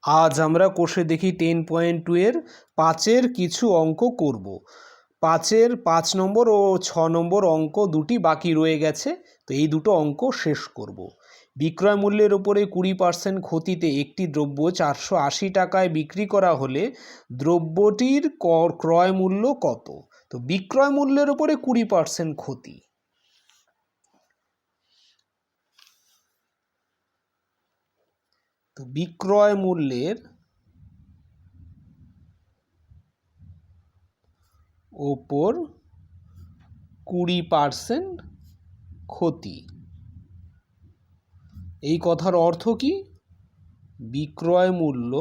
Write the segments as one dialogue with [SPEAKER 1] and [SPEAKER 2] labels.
[SPEAKER 1] আজ আমরা কোষে দেখি 10.2 এর 5-এর কিছু অঙ্ক করব। 5-এর 5 নম্বর ও 6 নম্বর অঙ্ক দুটি বাকি রয়ে গেছে, তো এই দুটো অঙ্ক শেষ করব। বিক্রয় মূল্যের উপরে 20% ক্ষতিতে একটি দ্রব্য 480 টাকায় বিক্রি করা হলে দ্রব্যটির ক্রয় মূল্য কত? তো বিক্রয় মূল্যের উপরে 20% ক্ষতি, তো বিক্রয় মূল্যের ওপর 20% ক্ষতি। এই কথার অর্থ কি? বিক্রয় মূল্য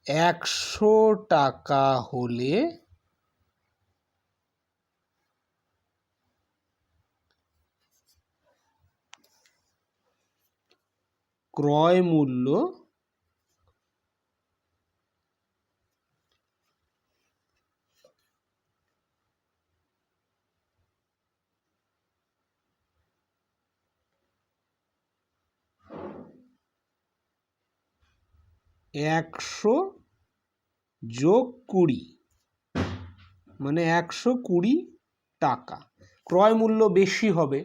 [SPEAKER 1] 100 টাকা হলে ক্রয় মূল্য 100 যোগ 20, মানে 120 টাকা। ক্রয় মূল্য বেশি হবে,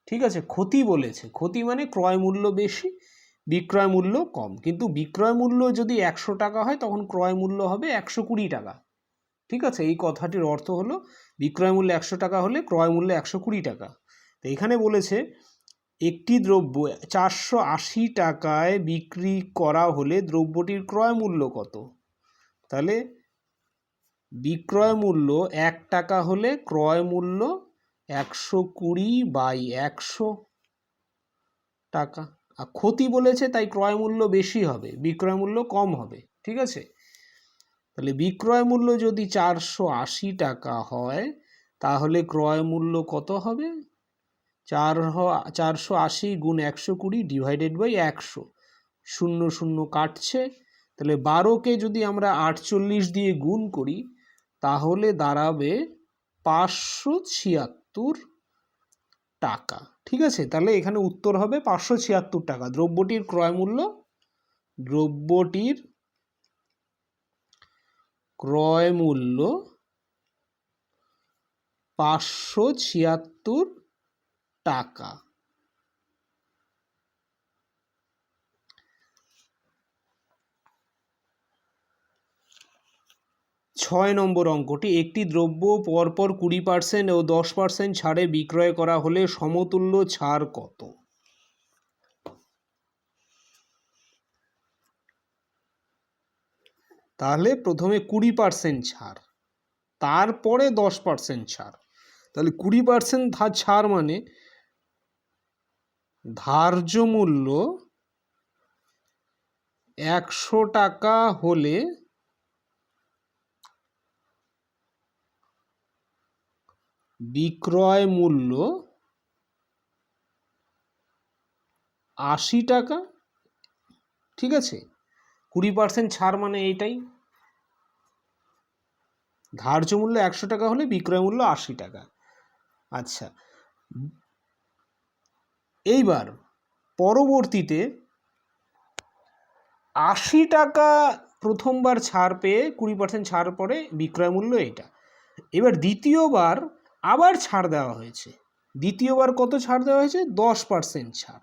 [SPEAKER 1] ঠিক আছে। ক্ষতি বলেছে, ক্ষতি মানে ক্রয় মূল্য বেশি, বিক্রয় মূল্য কম। কিন্তু বিক্রয় মূল্য যদি 100 টাকা হয় তখন ক্রয় মূল্য হবে 120 টাকা, ঠিক আছে। এই কথাটির অর্থ হলো বিক্রয় মূল্য 100 টাকা হলে ক্রয় মূল্য 120 টাকা। তো এখানে বলেছে একটি দ্রব্য 480 টাকায় বিক্রি করা হলে দ্রব্যটির ক্রয় মূল্য কত? তাহলে বিক্রয় মূল্য 1 টাকা হলে ক্রয় মূল্য 120/100 টাকা। আর ক্ষতি বলেছে তাই ক্রয় মূল্য বেশি হবে, বিক্রয় মূল্য কম হবে, ঠিক আছে। তাহলে বিক্রয় মূল্য যদি 480 টাকা হয় তাহলে ক্রয় মূল্য কত হবে? 480 গুণ 120 ডিভাইডেড বাই 100, 0 0 কাটছে। তাহলে 12কে যদি আমরা 48 দিয়ে গুণ করি তাহলে দাঁড়াবে 576 টাকা, ঠিক আছে। তাহলে এখানে উত্তর হবে 576 টাকা। দ্রব্যটির ক্রয় মূল্য, দ্রব্যটির ক্রয় মূল্য 576 টাকা। 6 নম্বর অঙ্কটি একটি দ্রব্য পরপর 20% ও 10% ছাড়ে বিক্রয় করা হলে সমতুল্য ছাড় কত? তাহলে প্রথমে 20% ছাড়, তারপরে 10% ছাড়। তাহলে 20% ছাড় মানে ধার্য মূল্য 100 টাকা হলে বিক্রয় মূল্য 80 টাকা, ঠিক আছে। 20% ছাড় মানে এইটাই, ধার্য মূল্য 100 টাকা হলে বিক্রয় মূল্য 80 টাকা। আচ্ছা, এইবার পরবর্তীতে 80 টাকা প্রথমবার ছাড় পেয়ে 20% ছাড় পরে বিক্রয় মূল্য এটা। এবার দ্বিতীয়বার আবার ছাড় দেওয়া হয়েছে। দ্বিতীয়বার কত ছাড় দেওয়া হয়েছে? 10% ছাড়।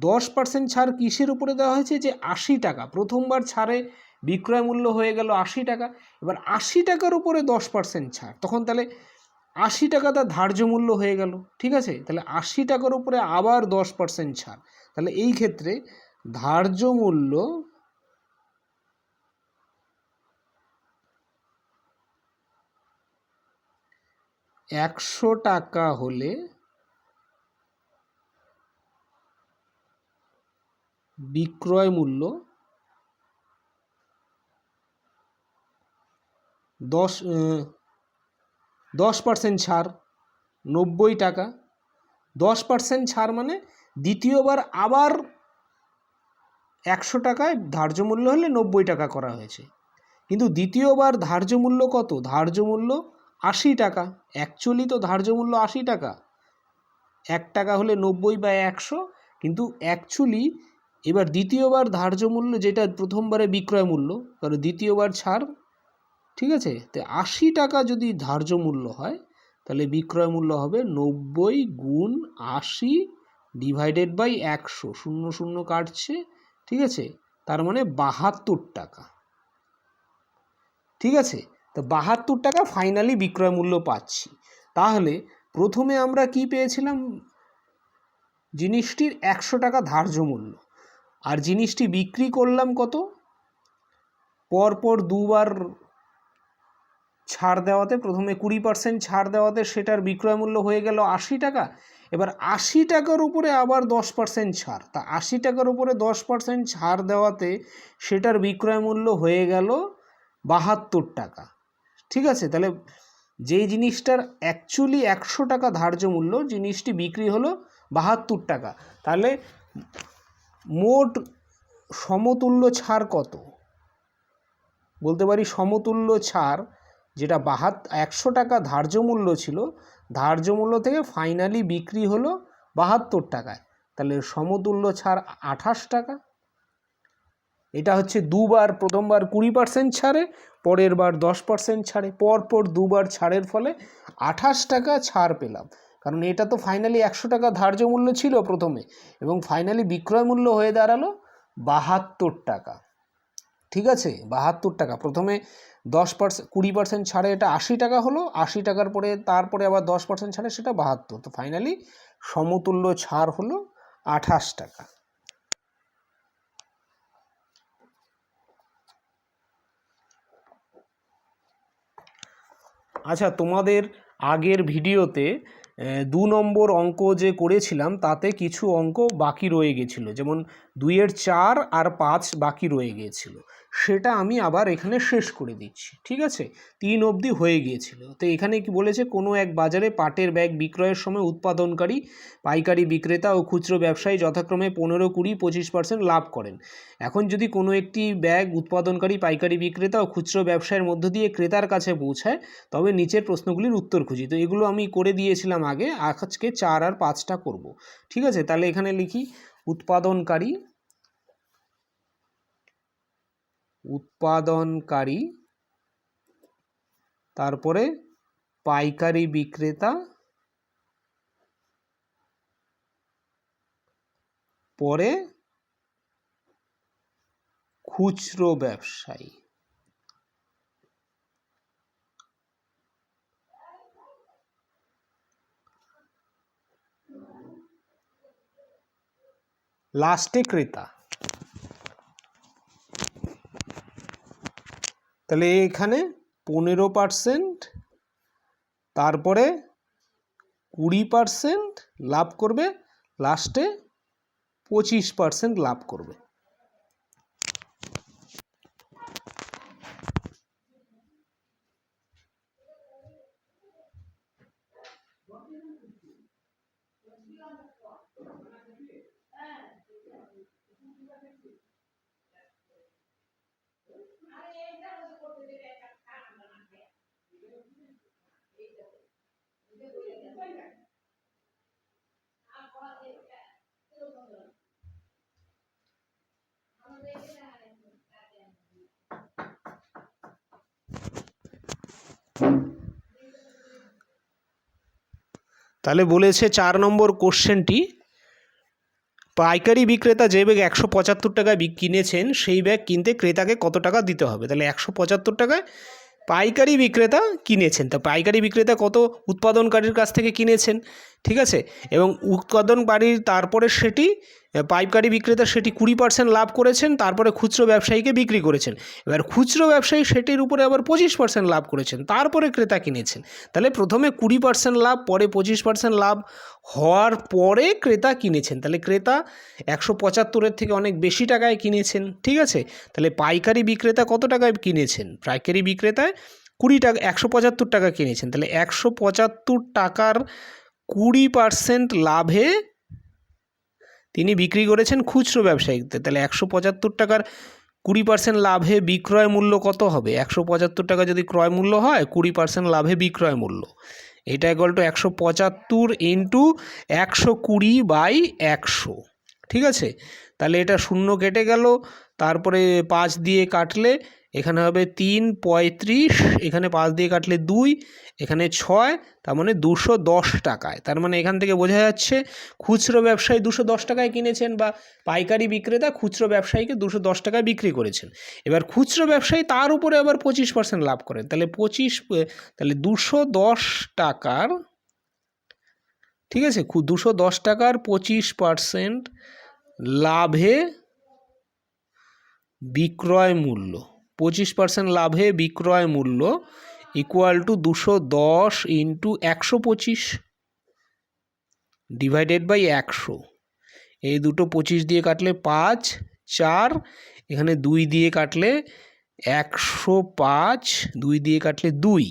[SPEAKER 1] 10% ছাড় কিসের উপরে দেওয়া হয়েছে? যে 80 টাকা। প্রথমবার ছাড়ে বিক্রয় মূল্য হয়ে গেল 80 টাকা, এবার 80 টাকার উপরে 10% ছাড়, তখন তাহলে 80 টাকা তার ধার্য মূল্য হয়ে গেল, ঠিক আছে। তাহলে 80 টাকার উপরে আবার 10% ছাড়, তাহলে এই ক্ষেত্রে ধার্য মূল্য 100 টাকা হলে বিক্রয় মূল্য 10% ছাড় 90 টাকা। 10% ছাড় মানে দ্বিতীয়বার আবার 100 টাকায় ধার্য মূল্য হলে 90 টাকা করা হয়েছে, কিন্তু দ্বিতীয়বার ধার্য মূল্য কত? ধার্য মূল্য 80 টাকা। অ্যাকচুয়ালি তো ধার্য মূল্য 80 টাকা, 1 টাকা হলে 90/100, কিন্তু অ্যাকচুয়ালি এবার দ্বিতীয়বার ধার্য মূল্য যেটা প্রথমবারে বিক্রয় মূল্য, কারণ দ্বিতীয়বার ছাড়, ঠিক আছে। তো 80 টাকা যদি ধার্য মূল্য হয় তাহলে বিক্রয় মূল্য হবে 90 গুণ 80 ডিভাইডেড বাই 100, 0 0 কাটছে, ঠিক আছে, তার মানে 72 টাকা, ঠিক আছে। তো 72 টাকা ফাইনালি বিক্রয় মূল্য পাচ্ছি। তাহলে প্রথমে আমরা কি পেয়েছিলাম, জিনিসটির 100 টাকা ধার্য মূল্য, আর জিনিসটি বিক্রি করলাম কত, পরপর দুবার ছাড় দেওয়াতে, প্রথমে 20% ছাড় দেওয়াতে সেটার বিক্রয় মূল্য হয়ে গেল 80 টাকা। এবার 80 টাকার উপরে আবার 10% ছাড়, তা 80 টাকার উপরে 10% ছাড় দেওয়াতে সেটার বিক্রয় মূল্য হয়ে গেল 72 টাকা, ঠিক আছে। তাহলে যেই জিনিসটার অ্যাকচুয়ালি 100 টাকা ধার্য মূল্য, জিনিসটি বিক্রি হলো 72 টাকা। তাহলে মোট সমতুল্য ছাড় কত, বলতে পারি সমতুল্য ছাড় যেটা 100 টাকা ধার্য মূল্য ছিল, ধার্য মূল্য থেকে ফাইনালি বিক্রি হলো 72 টাকায়, তাহলে সমতুল্য ছাড় 28 টাকা। এটা হচ্ছে দুবার, প্রথমবার 20% ছাড়ে, পরের বার 10% ছাড়ে, পরপর দুবার ছাড়ের ফলে 28 টাকা ছাড় পেলাম। কারণ এটা তো ফাইনালি 100 টাকা ধার্য মূল্য ছিল প্রথমে, এবং ফাইনালি বিক্রয় মূল্য হয়ে দাঁড়ালো 72 টাকা, ঠিক আছে। 72 টাকা, প্রথমে 20% ছাড়ে এটা 80 টাকা হলো, 80 টাকার পরে তারপরে আবার 10% ছাড়ে সেটা 72, তো ফাইনালি সমতুল্য ছাড় হলো 28 টাকা। আচ্ছা, তোমাদের আগের ভিডিওতে 2 নম্বর অঙ্ক যে করেছিলাম তাতে কিছু অঙ্ক বাকি রয়ে গেছিলো, যেমন 2-এর 4 আর 5 বাকি রয়ে গিয়েছিল, সেটা আমি আবার এখানে শেষ করে দিচ্ছি, ঠিক আছে। 3 অবধি হয়ে গিয়েছিল। তো এখানে কি বলেছে, কোনো এক বাজারে পাটের ব্যাগ বিক্রয়ের সময় উৎপাদনকারী, পাইকারি বিক্রেতা ও খুচরো ব্যবসায়ী যথাক্রমে 15, 20, 25% লাভ করেন। এখন যদি কোনো একটি ব্যাগ উৎপাদনকারী, পাইকারি বিক্রেতা ও খুচরো ব্যবসায়ের মধ্য দিয়ে ক্রেতার কাছে পৌঁছায়, তবে নিচের প্রশ্নগুলির উত্তর খুঁজি। তো এগুলো আমি করে দিয়েছিলাম আগে, আজকে 4 আর 5টা করব, ঠিক আছে। তাহলে এখানে লিখি উৎপাদনকারী, তারপরে পাইকারি বিক্রেতা, পরে খুচরো ব্যবসায়ী। লাস্টে ক্রেতা। তাহলে এখানে 15%, তারপরে 20% লাভ করবে, লাস্টে 25% লাভ করবে। তাহলে বলেছে 4 নম্বর কোশ্চেনটি, পাইকারি বিক্রেতা যে ব্যাগ 175 টাকায় কিনেছেন সেই ব্যাগ কিনতে ক্রেতাকে কত টাকা দিতে হবে। তাহলে 175 টাকায় পাইকারি বিক্রেতা কিনেছেন, তা পাইকারি বিক্রেতা কত উৎপাদনকারীর কাছ থেকে কিনেছেন, ঠিক আছে, এবং উৎপাদনকারীর তারপরে সেটি পাইকারি বিক্রেতা সেটি 20% লাভ করেছেন, তারপরে খুচরো ব্যবসায়ীকে বিক্রি করেছেন। এবার খুচরো ব্যবসায়ী সেটির উপরে আবার 25% লাভ করেছেন, তারপরে ক্রেতা কিনেছেন। তাহলে প্রথমে 20% লাভ, পরে 25% লাভ হওয়ার পরে ক্রেতা কিনেছেন। তাহলে ক্রেতা 175-এর থেকে অনেক বেশি টাকায় কিনেছেন, ঠিক আছে। তাহলে পাইকারি বিক্রেতা কত টাকায় কিনেছেন, পাইকারি বিক্রেতায় 20 টাকা, 175 টাকা কিনেছেন। তাহলে 175 টাকার 20% লাভে তিনি বিক্রি করেছেন খুচরো ব্যবসায়ীতে। তাহলে 175 টাকার 20% লাভে বিক্রয় মূল্য কত হবে, 175 টাকা যদি ক্রয় মূল্য হয়, 20% লাভে বিক্রয় মূল্য, এটা ইকুয়াল টু 175 ইন্টু 120/100, ঠিক আছে, তাহলে এটা শূন্য কেটে গেল, তারপরে 5 দিয়ে কাটলে এখানে হবে 3, 35, এখানে 5 দিয়ে কাটলে 2, এখানে 6, তার মানে 210 টাকায়। তার মানে এখান থেকে বোঝা যাচ্ছে খুচরো ব্যবসায়ী 210 টাকায় কিনেছেন বা পাইকারি বিক্রেতা খুচরো ব্যবসায়ীকে 210 টাকায় বিক্রি করেছেন। এবার খুচরো ব্যবসায়ী তার উপরে আবার 25% লাভ করেন, তাহলে 210 টাকার, ঠিক আছে, 210 টাকার 25% লাভে বিক্রয় মূল্য, 25% লাভে বিক্রয় মূল্য equal to 210 into 125 divided by 100। এই দুটো 25 দিয়ে কাটলে 5, 4, এখানে 2 দিয়ে কাটলে 105, 2 দিয়ে কাটলে 2,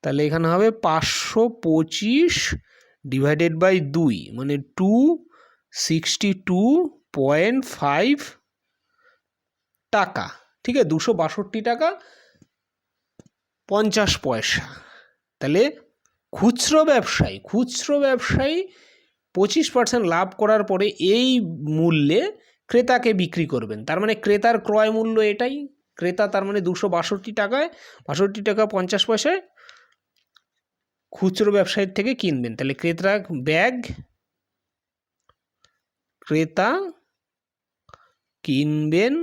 [SPEAKER 1] তাহলে এখানে হবে 525 ডিভাইডেড বাই 2, মানে 262.5 টাকা। ঠিক আছে, 262 টাকা 50 পয়সা। তাহলে খুচরো ব্যবসায়ী 25% লাভ করার পরে এই মূল্যে ক্রেতাকে বিক্রি করবেন। তার মানে ক্রেতার ক্রয় মূল্য এটাই, ক্রেতা তার মানে 262 টাকায় 62 টাকা 50 পয়সায় খুচরো ব্যবসায়ীর থেকে কিনবেন। তাহলে ক্রেতা কিনবেন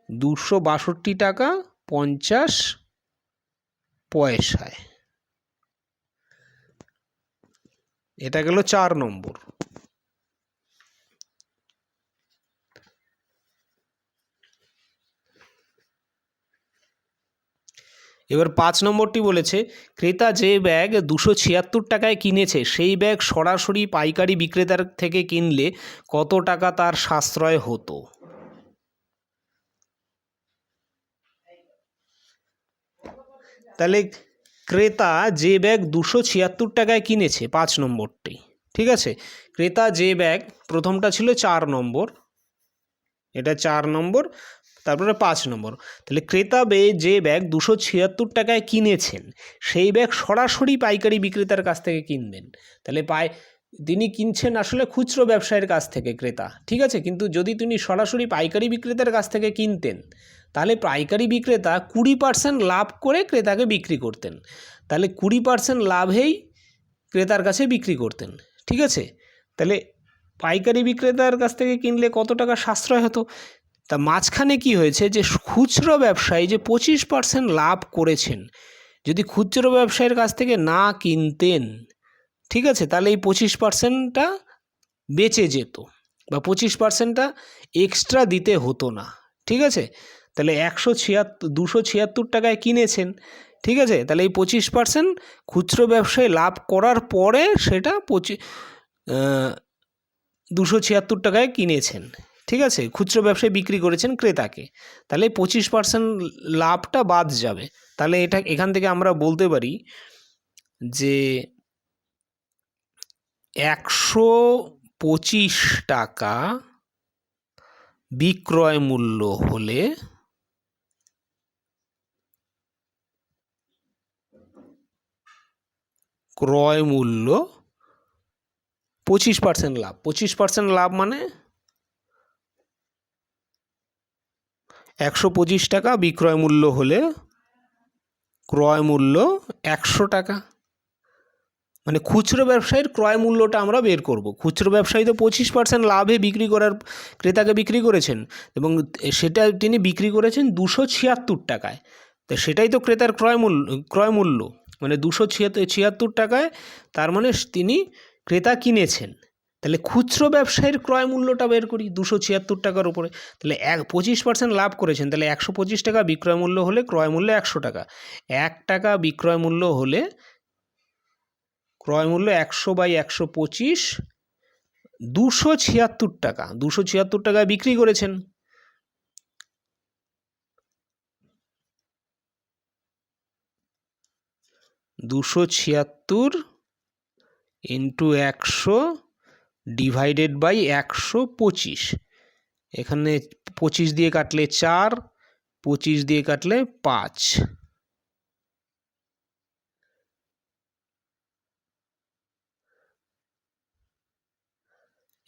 [SPEAKER 1] 262 টাকা 50 পয়সায়। এটা গেল 4 নম্বর। এবার 5 নম্বরটি বলেছে ক্রেতা যে ব্যাগ 276 টাকায় কিনেছে সেই ব্যাগ সরাসরি পাইকারি বিক্রেতার থেকে কিনলে কত টাকা তার সাশ্রয় হতো। তাহলে ক্রেতা যে ব্যাগ 276 টাকায় কিনেছে, 5 নম্বরটি, ঠিক আছে, ক্রেতা যে ব্যাগ, প্রথমটা ছিল 4 নম্বর, এটা 4 নম্বর, তারপরে 5 নম্বর। তাহলে ক্রেতা যে ব্যাগ 276 টাকায় কিনেছেন সেই ব্যাগ সরাসরি পাইকারি বিক্রেতার কাছ থেকে কিনবেন। তাহলে তিনি কিনছেন আসলে খুচরো ব্যবসায়ীর কাছ থেকে ক্রেতা, ঠিক আছে, কিন্তু যদি তিনি সরাসরি পাইকারি বিক্রেতার কাছ থেকে কিনতেন তাহলে পাইকারি বিক্রেতা 20% লাভ করে ক্রেতাকে বিক্রি করতেন, তাহলে 20% লাভেই ক্রেতার কাছে বিক্রি করতেন, ঠিক আছে। তাহলে পাইকারি বিক্রেতার কাছ থেকে কিনলে কত টাকা সাশ্রয় হতো। তা মাঝখানে কি হয়েছে যে খুচরো ব্যবসায়ী যে 25% লাভ করেছেন, যদি খুচরো ব্যবসায়ীর কাছ থেকে না কিনতেন, ঠিক আছে, তাহলে এই 25%টা বেঁচে যেত বা 25%টা এক্সট্রা দিতে হতো না, ঠিক আছে। তাহলে 276 টাকায় কিনেছেন, ঠিক আছে, তাহলে এই 25% খুচরো ব্যবসায়ী লাভ করার পরে সেটা 276 টাকায় কিনেছেন, ঠিক আছে, খুচরো ব্যবসায়ী বিক্রি করেছেন ক্রেতাকে, তাহলে 25% লাভটা বাদ যাবে। তাহলে এখান থেকে আমরা বলতে পারি যে 125 টাকা বিক্রয় মূল্য হলে ক্রয় মূল্য 25% লাভ, 25% লাভ মানে 125 টাকা বিক্রয় মূল্য হলে ক্রয় মূল্য 100 টাকা। মানে খুচরো ব্যবসায়ীর ক্রয় মূল্যটা আমরা বের করব। খুচরো ব্যবসায়ী তো 25% লাভে বিক্রি করার ক্রেতাকে বিক্রি করেছেন এবং সেটা তিনি বিক্রি করেছেন 276 টাকায়, তো সেটাই তো ক্রেতার ক্রয় মূল্য মানে 276 টাকায়, তার মানে তিনি ক্রেতা কিনেছেন। তাহলে খুচরো ব্যবসায়ীর ক্রয় মূল্যটা বের করি 276 টাকার উপরে, তাহলে 25% লাভ করেছেন, তাহলে 125 টাকা বিক্রয় মূল্য হলে ক্রয় মূল্য 100 টাকা, 1 টাকা বিক্রয় মূল্য হলে ক্রয় মূল্য 100/125, 276 টাকা, 276 টাকায় বিক্রি করেছেন। $276 ইন্টু 100 ডিভাইডেড বাই 125, এখানে 25 দিয়ে কাটলে 4, 25 দিয়ে কাটলে 5,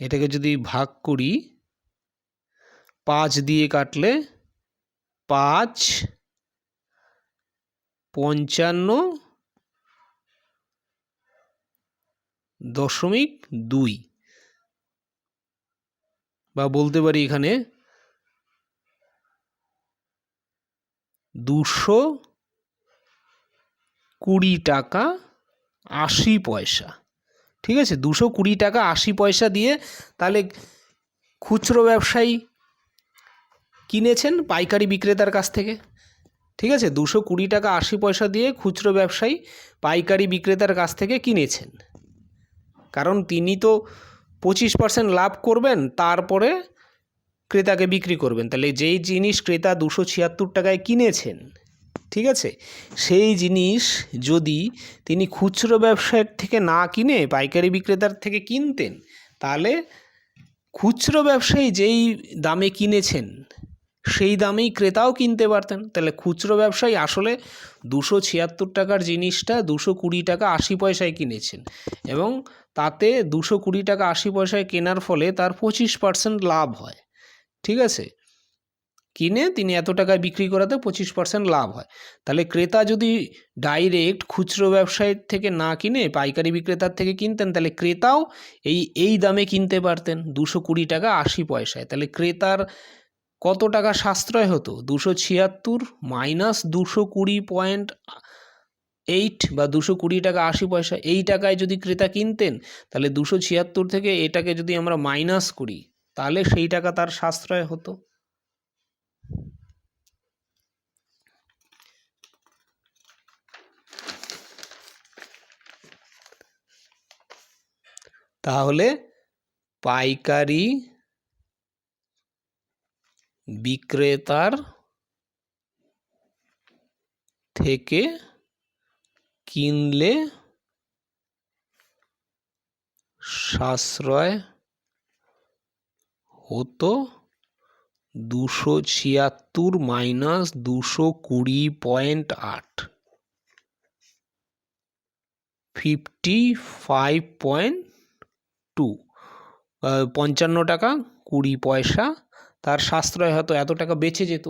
[SPEAKER 1] এটাকে যদি ভাগ করি 5 দিয়ে কাটলে 5 55.2 বা বলতে পারি এখানে 220 টাকা 80 পয়সা। ঠিক আছে, 220 টাকা 80 পয়সা দিয়ে তাহলে খুচরো ব্যবসায়ী কিনেছেন পাইকারি বিক্রেতার কাছ থেকে। ঠিক আছে, 220 টাকা 80 পয়সা দিয়ে খুচরো ব্যবসায়ী পাইকারি বিক্রেতার কাছ থেকে কিনেছেন, কারণ তিনি তো 25% লাভ করবেন, তারপরে ক্রেতাকে বিক্রি করবেন। তাহলে যেই জিনিস ক্রেতা 276 টাকায় কিনেছেন, ঠিক আছে, সেই জিনিস যদি তিনি খুচরো ব্যবসায়ীর থেকে না কিনে পাইকারি বিক্রেতার থেকে কিনতেন, তাহলে খুচরো ব্যবসায়ী যেই দামে কিনেছেন সেই দামেই ক্রেতাও কিনতে পারতেন। তাহলে খুচরো ব্যবসায়ী আসলে 276 টাকার জিনিসটা 220 টাকা 80 পয়সায় কিনেছেন, এবং তাতে 220 টাকা 80 পয়সায় কেনার ফলে তার 25% লাভ হয়। ঠিক আছে, কিনে তিনি এত টাকায় বিক্রি করাতে 25% লাভ হয়। তাহলে ক্রেতা যদি ডাইরেক্ট খুচরো ব্যবসায়ীর থেকে না কিনে পাইকারি বিক্রেতার থেকে কিনতেন, তাহলে ক্রেতাও এই দামে কিনতে পারতেন 220 টাকা 80 পয়সায়। তাহলে ক্রেতার কত টাকা সাশ্রয় হতো? 276 মাইনাস 220.8 বা 220 টাকা 80 পয়সা, এই টাকায় যদি ক্রেতা কিনতেন, তাহলে 276 থেকে এটাকে যদি আমরা মাইনাস করি, তাহলে সেই টাকা তার সাশ্রয় হতো। তাহলে পাইকারি বিক্রেতার থেকে কিনলে সাশ্রয় হতো 276 মাইনাস 220.8, 55.2, 55 টাকা 20 পয়সা তার সাশ্রয় হতো, এত টাকা বেঁচে যেত।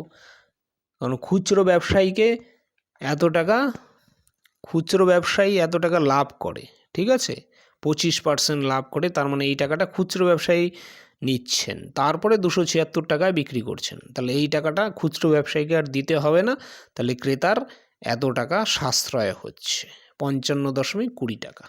[SPEAKER 1] কারণ খুচরো ব্যবসায়ী এত টাকা লাভ করে, ঠিক আছে, 25% লাভ করে, তার মানে এই টাকাটা খুচরো ব্যবসায়ী নিচ্ছেন, তারপরে 276 টাকায় বিক্রি করছেন। তাহলে এই টাকাটা খুচরো ব্যবসায়ীকে আর দিতে হবে না, তাহলে ক্রেতার এত টাকা সাশ্রয় হচ্ছে 55.20 টাকা।